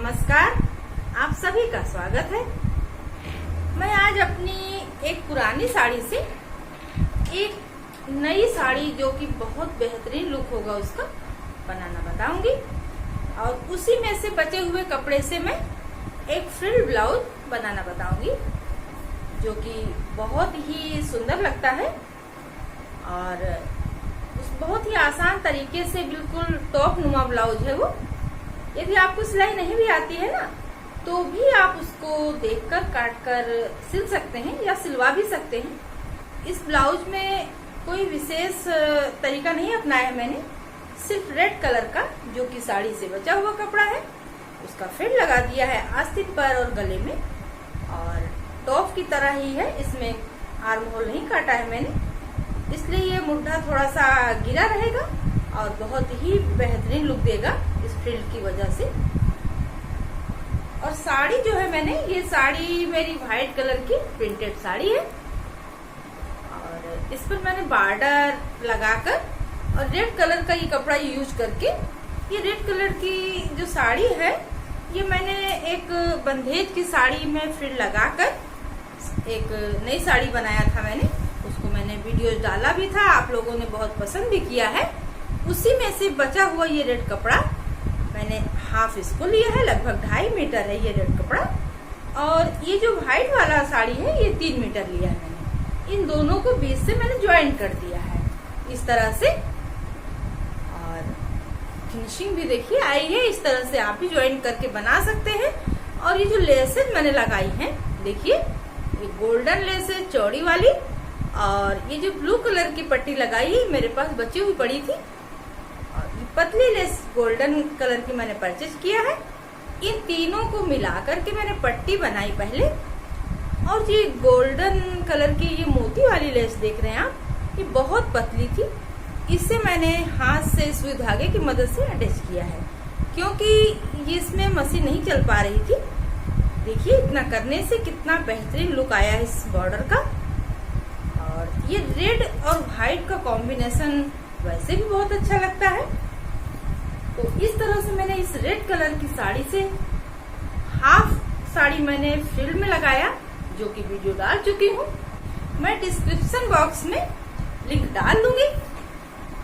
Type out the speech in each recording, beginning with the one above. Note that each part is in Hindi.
नमस्कार, आप सभी का स्वागत है। मैं आज अपनी एक पुरानी साड़ी से एक नई साड़ी जो कि बहुत बेहतरीन लुक होगा उसका बनाना बताऊंगी और उसी में से बचे हुए कपड़े से मैं एक फ्रिल ब्लाउज बनाना बताऊंगी जो कि बहुत ही सुंदर लगता है और बहुत ही आसान तरीके से बिल्कुल टॉप नुमा ब्लाउज है वो। यदि आपको सिलाई नहीं भी आती है ना तो भी आप उसको देखकर काटकर सिल सकते हैं या सिलवा भी सकते हैं। इस ब्लाउज में कोई विशेष तरीका नहीं अपनाया है मैंने, सिर्फ रेड कलर का जो कि साड़ी से बचा हुआ कपड़ा है उसका फ्रिल लगा दिया है आस्तीन पर और गले में और टॉप की तरह ही है। इसमें आर्म होल नहीं काटा है मैंने, इसलिए ये मुड्ढा थोड़ा सा गिरा रहेगा और बहुत ही बेहतरीन लुक देगा इस फ्रिल की वजह से। और साड़ी जो है मैंने, ये साड़ी मेरी व्हाइट कलर की प्रिंटेड साड़ी है और इस पर मैंने बॉर्डर लगाकर और रेड कलर का ये कपड़ा यूज करके, ये रेड कलर की जो साड़ी है ये मैंने एक बंधेज की साड़ी में फ्रिल लगाकर एक नई साड़ी बनाया था मैंने, उसको मैंने वीडियोज डाला भी था, आप लोगों ने बहुत पसंद भी किया है। उसी में से बचा हुआ ये रेड कपड़ा मैंने हाफ इसको लिया है, लगभग 2.5 मीटर है ये रेड कपड़ा और ये जो व्हाइट वाला साड़ी है ये 3 मीटर लिया है मैंने। इन दोनों को बीच से मैंने ज्वाइन कर दिया है इस तरह से और फिनिशिंग भी देखिए आई है। इस तरह से आप भी ज्वाइन करके बना सकते हैं। और ये जो लेसेस मैंने लगाई हैं देखिए, ये गोल्डन लेस है चौड़ी वाली और ये जो ब्लू कलर की पट्टी लगाई है मेरे पास बची हुई पड़ी थी और ये पतली लेस गोल्डन कलर की मैंने परचेज किया है। इन तीनों को मिला करके मैंने पट्टी बनाई पहले और ये गोल्डन कलर की ये मोती वाली लेस देख रहे हैं आप, ये बहुत पतली थी, इससे मैंने हाथ से सुई धागे की मदद से अटैच किया है क्योंकि ये इसमें मशीन नहीं चल पा रही थी। देखिए इतना करने से कितना बेहतरीन लुक आया है इस बॉर्डर का। और ये रेड और व्हाइट का कॉम्बिनेशन वैसे भी बहुत अच्छा लगता है। तो इस तरह से मैंने इस रेड कलर की साड़ी से हाफ साड़ी मैंने फ्रिल में लगाया जो कि वीडियो डाल चुकी हूँ। मैं डिस्क्रिप्शन बॉक्स में लिंक डाल दूंगी,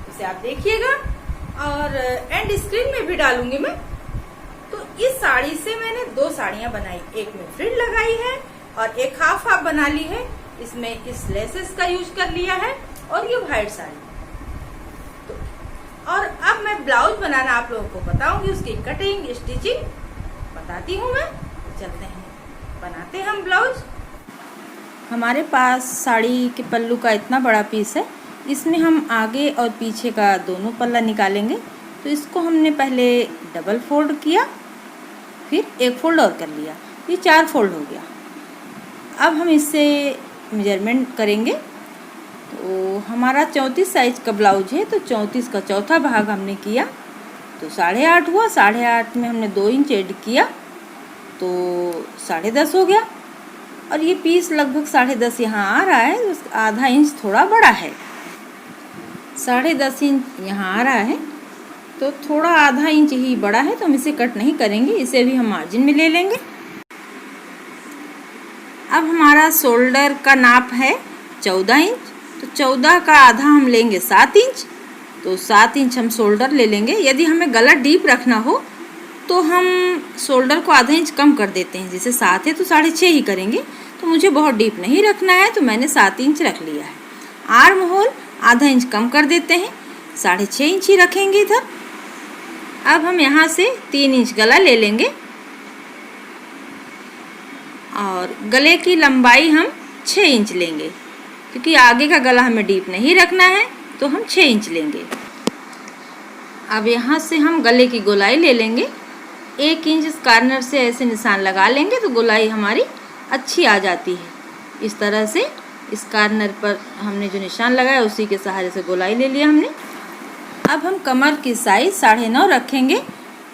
उसे आप देखिएगा और एंड स्क्रीन में भी डालूंगी मैं। तो इस साड़ी से मैंने 2 साड़ियां बनाई, एक में फ्रिल लगाई है और एक हाफ हाफ बना ली है, इसमें इस लेसेस का यूज कर लिया है और ये व्हाइट साड़ी। तो और अब मैं ब्लाउज बनाना आप लोगों को बताऊंगी, उसकी कटिंग स्टिचिंग बताती हूँ मैं। तो चलते हैं बनाते हैं हम ब्लाउज। हमारे पास साड़ी के पल्लू का इतना बड़ा पीस है, इसमें हम आगे और पीछे का दोनों पल्ला निकालेंगे। तो इसको हमने पहले डबल फोल्ड किया, फिर एक फोल्ड और कर लिया, ये 4 फोल्ड हो गया। अब हम इससे मेजरमेंट करेंगे। तो हमारा 34 साइज का ब्लाउज है, तो 34 का चौथा भाग हमने किया तो 8.5 हुआ। 8.5 में हमने 2 इंच ऐड किया तो 10.5 हो गया। और ये पीस लगभग 10.5 यहाँ आ रहा है, तो आधा इंच थोड़ा बड़ा है। 10.5 इंच यहाँ आ रहा है तो थोड़ा आधा इंच ही बड़ा है, तो हम इसे कट नहीं करेंगे, इसे भी हम मार्जिन में ले लेंगे। अब हमारा शोल्डर का नाप है 14 इंच, तो 14 का आधा हम लेंगे 7 इंच, तो 7 इंच हम शोल्डर ले लेंगे। यदि हमें गला डीप रखना हो तो हम शोल्डर को आधा इंच कम कर देते हैं, जैसे 7 है तो 6.5 ही करेंगे। तो मुझे बहुत डीप नहीं रखना है तो मैंने 7 इंच रख लिया है। आर्म होल आधा इंच कम कर देते हैं, 6.5 इंच ही रखेंगे इधर। अब हम यहाँ से 3 इंच गला ले लेंगे और गले की लंबाई हम 6 इंच लेंगे क्योंकि आगे का गला हमें डीप नहीं रखना है, तो हम 6 इंच लेंगे। अब यहाँ से हम गले की गोलाई ले लेंगे, 1 इंच इस कॉर्नर से ऐसे निशान लगा लेंगे तो गोलाई हमारी अच्छी आ जाती है। इस तरह से इस कॉर्नर पर हमने जो निशान लगाया उसी के सहारे से गोलाई ले लिया हमने। अब हम कमर की साइज 9.5 रखेंगे,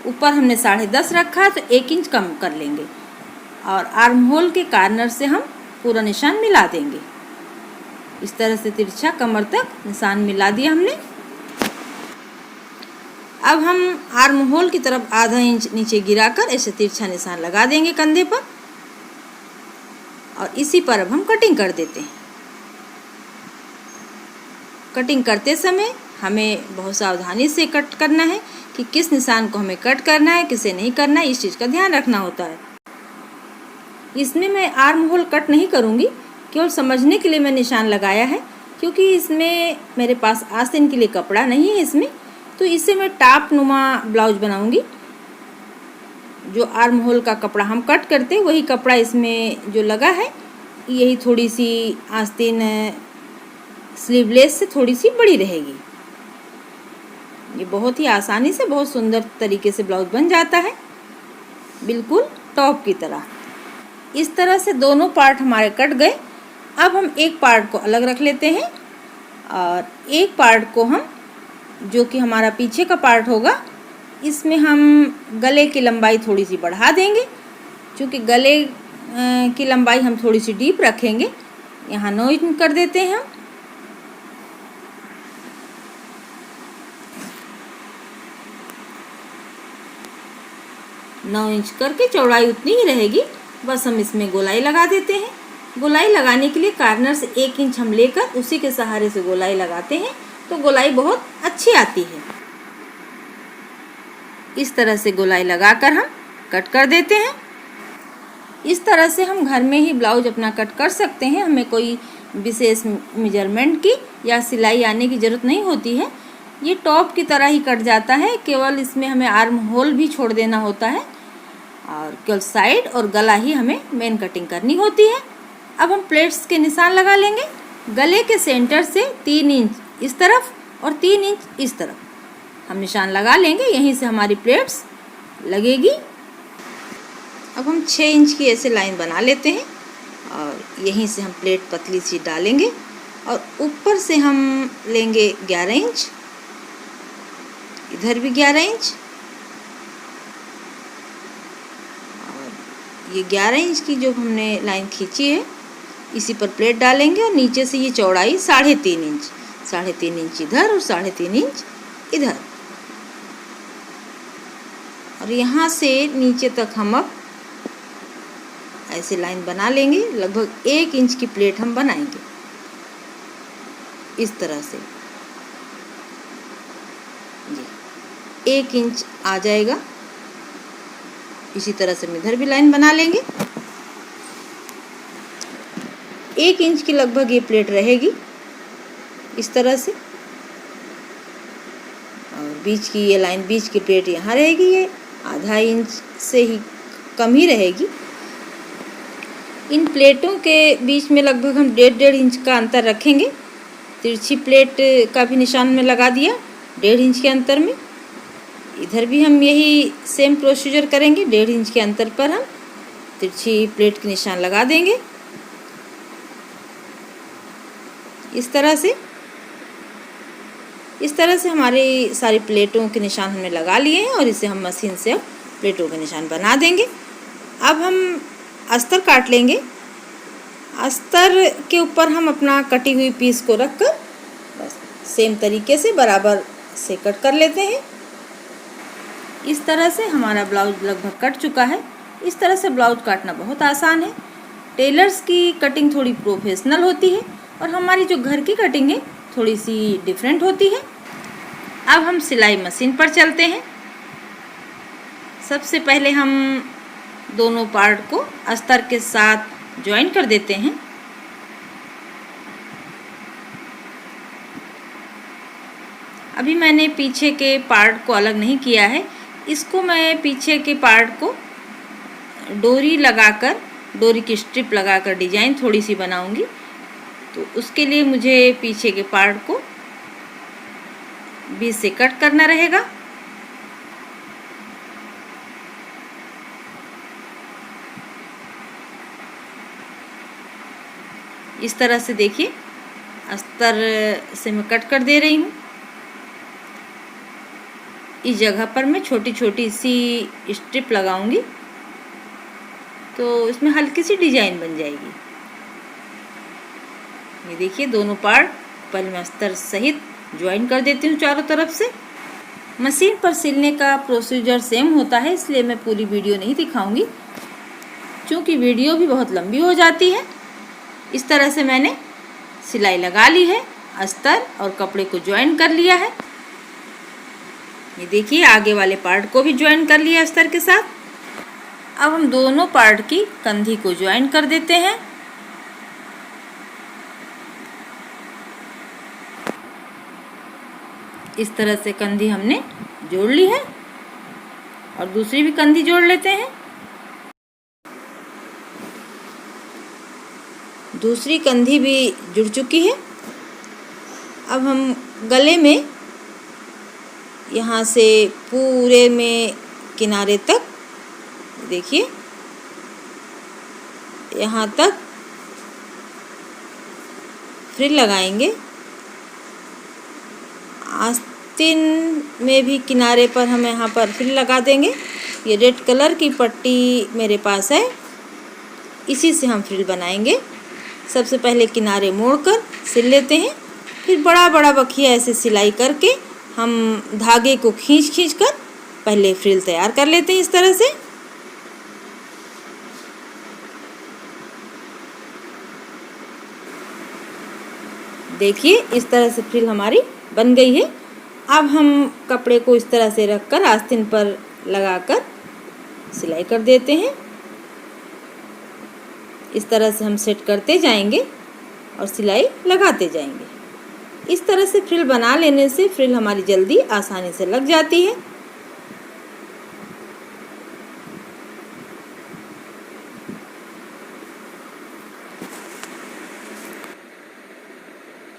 ऊपर हमने 10.5 रखा तो 1 इंच कम कर लेंगे और आर्म होल के कॉर्नर से हम पूरा निशान मिला देंगे। इस तरह से तिरछा कमर तक निशान मिला दिया हमने। अब हम आर्म होल की तरफ आधा इंच नीचे गिराकर ऐसे तिरछा निशान लगा देंगे कंधे पर, और इसी पर अब हम कटिंग कर देते हैं। कटिंग करते समय हमें बहुत सावधानी से कट करना है कि किस निशान को हमें कट करना है, किसे नहीं करना है, इस चीज़ का ध्यान रखना होता है। इसमें मैं आर्म होल कट नहीं करूँगी, केवल समझने के लिए मैं निशान लगाया है, क्योंकि इसमें मेरे पास आस्तीन के लिए कपड़ा नहीं है इसमें, तो इससे मैं टाप नुमा ब्लाउज बनाऊँगी। जो आर्म होल का कपड़ा हम कट करते वही कपड़ा इसमें जो लगा है, यही थोड़ी सी आस्तीन स्लीवलेस से थोड़ी सी बड़ी रहेगी। ये बहुत ही आसानी से बहुत सुंदर तरीके से ब्लाउज बन जाता है, बिल्कुल टॉप की तरह। इस तरह से दोनों पार्ट हमारे कट गए। अब हम एक पार्ट को अलग रख लेते हैं और एक पार्ट को हम, जो कि हमारा पीछे का पार्ट होगा, इसमें हम गले की लंबाई थोड़ी सी बढ़ा देंगे। क्योंकि गले की लंबाई हम थोड़ी सी डीप रखेंगे, यहाँ 9 इंच कर देते हैं हम। नौ इंच करके चौड़ाई उतनी ही रहेगी, बस हम इसमें गोलाई लगा देते हैं। गोलाई लगाने के लिए कार्नर से 1 इंच हम लेकर उसी के सहारे से गोलाई लगाते हैं, तो गोलाई बहुत अच्छी आती है। इस तरह से गोलाई लगाकर हम कट कर देते हैं। इस तरह से हम घर में ही ब्लाउज अपना कट कर सकते हैं, हमें कोई विशेष मेजरमेंट की या सिलाई आने की ज़रूरत नहीं होती है। ये टॉप की तरह ही कट जाता है, केवल इसमें हमें आर्म होल भी छोड़ देना होता है और केवल साइड और गला ही हमें मेन कटिंग करनी होती है। अब हम प्लेट्स के निशान लगा लेंगे। गले के सेंटर से 3 इंच इस तरफ और 3 इंच इस तरफ हम निशान लगा लेंगे, यहीं से हमारी प्लेट्स लगेगी। अब हम 6 इंच की ऐसे लाइन बना लेते हैं और यहीं से हम प्लेट पतली सी डालेंगे और ऊपर से हम लेंगे 11 इंच, इधर भी 11 इंच, और ये 11 इंच की जो हमने लाइन खींची है इसी पर प्लेट डालेंगे और नीचे से ये चौड़ाई 3.5 इंच, 3.5 इंच इधर और 3.5 इंच इधर, और यहाँ से नीचे तक हम अब ऐसे लाइन बना लेंगे। लगभग 1 इंच की प्लेट हम बनाएंगे इस तरह से, ये 1 इंच आ जाएगा। इसी तरह से हम इधर भी लाइन बना लेंगे। 1 इंच की लगभग ये प्लेट रहेगी इस तरह से, और बीच की ये लाइन, बीच की प्लेट यहाँ रहेगी, ये आधा इंच से ही कम ही रहेगी। इन प्लेटों के बीच में लगभग हम 1.5 इंच का अंतर रखेंगे। तिरछी प्लेट का भी निशान में लगा दिया 1.5 इंच के अंतर में। इधर भी हम यही सेम प्रोसीजर करेंगे, 1.5 इंच के अंतर पर हम तिरछी प्लेट के निशान लगा देंगे इस तरह से हमारी सारी प्लेटों के निशान हमने लगा लिए हैं और इसे हम मशीन से अब प्लेटों के निशान बना देंगे। अब हम अस्तर काट लेंगे। अस्तर के ऊपर हम अपना कटी हुई पीस को रखकर बस सेम तरीके से बराबर से कट कर लेते हैं। इस तरह से हमारा ब्लाउज लगभग कट चुका है। इस तरह से ब्लाउज काटना बहुत आसान है। टेलर्स की कटिंग थोड़ी प्रोफेशनल होती है और हमारी जो घर की कटिंग है थोड़ी सी डिफरेंट होती है। अब हम सिलाई मशीन पर चलते हैं। सबसे पहले हम दोनों पार्ट को अस्तर के साथ ज्वाइन कर देते हैं। अभी मैंने पीछे के पार्ट को अलग नहीं किया है। इसको मैं पीछे के पार्ट को डोरी लगाकर, डोरी की स्ट्रिप लगाकर डिजाइन थोड़ी सी बनाऊंगी, तो उसके लिए मुझे पीछे के पार्ट को बीच से कट करना रहेगा। इस तरह से देखिए, अस्तर से मैं कट कर दे रही हूँ। इस जगह पर मैं छोटी छोटी सी स्ट्रिप लगाऊंगी तो इसमें हल्की सी डिजाइन बन जाएगी। ये देखिए, दोनों पार्ट पहले मैं अस्तर सहित ज्वाइन कर देती हूँ चारों तरफ से। मशीन पर सिलने का प्रोसीजर सेम होता है, इसलिए मैं पूरी वीडियो नहीं दिखाऊंगी क्योंकि वीडियो भी बहुत लंबी हो जाती है। इस तरह से मैंने सिलाई लगा ली है, अस्तर और कपड़े को ज्वाइन कर लिया है। ये देखिए आगे वाले पार्ट को भी ज्वाइन कर लिया अस्तर के साथ। अब हम दोनों पार्ट की कंधी को ज्वाइन कर देते हैं। इस तरह से कंधी हमने जोड़ ली है और दूसरी भी कंधी जोड़ लेते हैं। दूसरी कंधी भी जुड़ चुकी है। अब हम गले में यहाँ से पूरे में किनारे तक देखिए यहाँ तक फ्रिल लगाएंगे। आस्तीन में भी किनारे पर हम यहाँ पर फ्रिल लगा देंगे। ये रेड कलर की पट्टी मेरे पास है, इसी से हम फ्रिल बनाएंगे। सबसे पहले किनारे मोड़कर सिल लेते हैं, फिर बड़ा बड़ा बखिया ऐसे सिलाई करके हम धागे को खींच कर पहले फ्रिल तैयार कर लेते हैं। इस तरह से देखिए इस तरह से फ्रिल हमारी बन गई है। अब हम कपड़े को इस तरह से रखकर आस्तीन पर लगाकर सिलाई कर देते हैं। इस तरह से हम सेट करते जाएंगे और सिलाई लगाते जाएंगे। इस तरह से फ्रिल बना लेने से फ्रिल हमारी जल्दी आसानी से लग जाती है।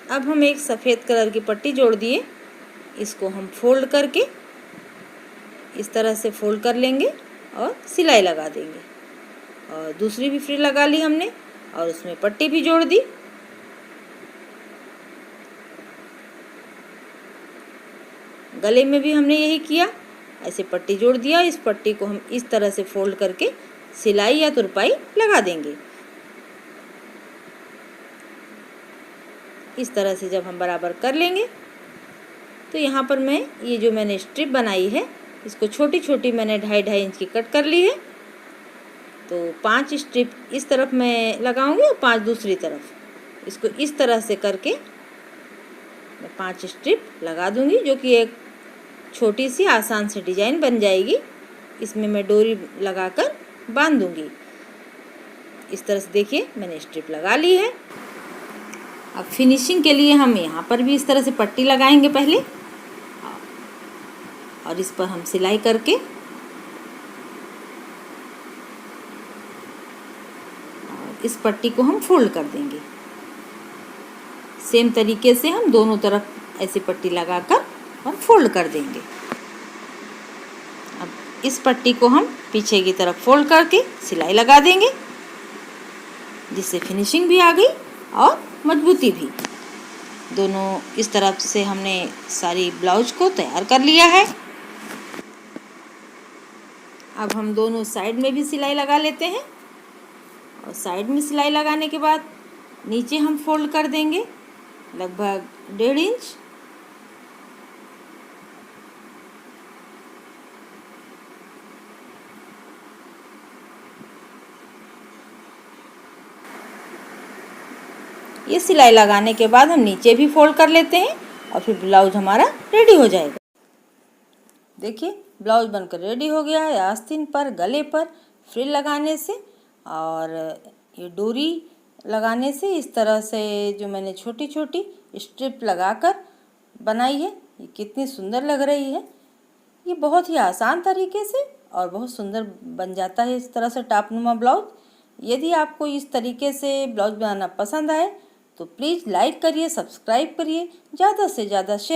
अब हम एक सफ़ेद कलर की पट्टी जोड़ दिए, इसको हम फोल्ड करके इस तरह से फोल्ड कर लेंगे और सिलाई लगा देंगे। और दूसरी भी फ्रिल लगा ली हमने और उसमें पट्टी भी जोड़ दी। गले में भी हमने यही किया, ऐसे पट्टी जोड़ दिया। इस पट्टी को हम इस तरह से फोल्ड करके सिलाई या तुरपाई लगा देंगे। इस तरह से जब हम बराबर कर लेंगे तो यहाँ पर मैं ये जो मैंने स्ट्रिप बनाई है इसको छोटी छोटी मैंने 2.5 इंच की कट कर ली है। तो 5 स्ट्रिप इस तरफ मैं लगाऊंगी और 5 दूसरी तरफ। इसको इस तरह से करके मैं 5 स्ट्रिप लगा दूंगी, जो कि एक छोटी सी आसान सी डिजाइन बन जाएगी। इसमें मैं डोरी लगाकर बांध दूंगी। इस तरह से देखिए मैंने स्ट्रिप लगा ली है। अब फिनिशिंग के लिए हम यहाँ पर भी इस तरह से पट्टी लगाएंगे पहले, और इस पर हम सिलाई करके और इस पट्टी को हम फोल्ड कर देंगे। सेम तरीके से हम दोनों तरफ ऐसी पट्टी लगाकर और फोल्ड कर देंगे। अब इस पट्टी को हम पीछे की तरफ फोल्ड करके सिलाई लगा देंगे, जिससे फिनिशिंग भी आ गई और मजबूती भी। दोनों इस तरफ से हमने सारी ब्लाउज को तैयार कर लिया है। अब हम दोनों साइड में भी सिलाई लगा लेते हैं और साइड में सिलाई लगाने के बाद नीचे हम फोल्ड कर देंगे लगभग 1.5 इंच। ये सिलाई लगाने के बाद हम नीचे भी फोल्ड कर लेते हैं और फिर ब्लाउज हमारा रेडी हो जाएगा। देखिए ब्लाउज बनकर रेडी हो गया है। आस्तीन पर, गले पर फ्रिल लगाने से और ये डोरी लगाने से, इस तरह से जो मैंने छोटी छोटी स्ट्रिप लगाकर बनाई है, ये कितनी सुंदर लग रही है। ये बहुत ही आसान तरीके से और बहुत सुंदर बन जाता है इस तरह से टापनुमा ब्लाउज। यदि आपको इस तरीके से ब्लाउज बनाना पसंद आए तो प्लीज़ लाइक करिए, सब्सक्राइब करिए, ज़्यादा से ज़्यादा शेयर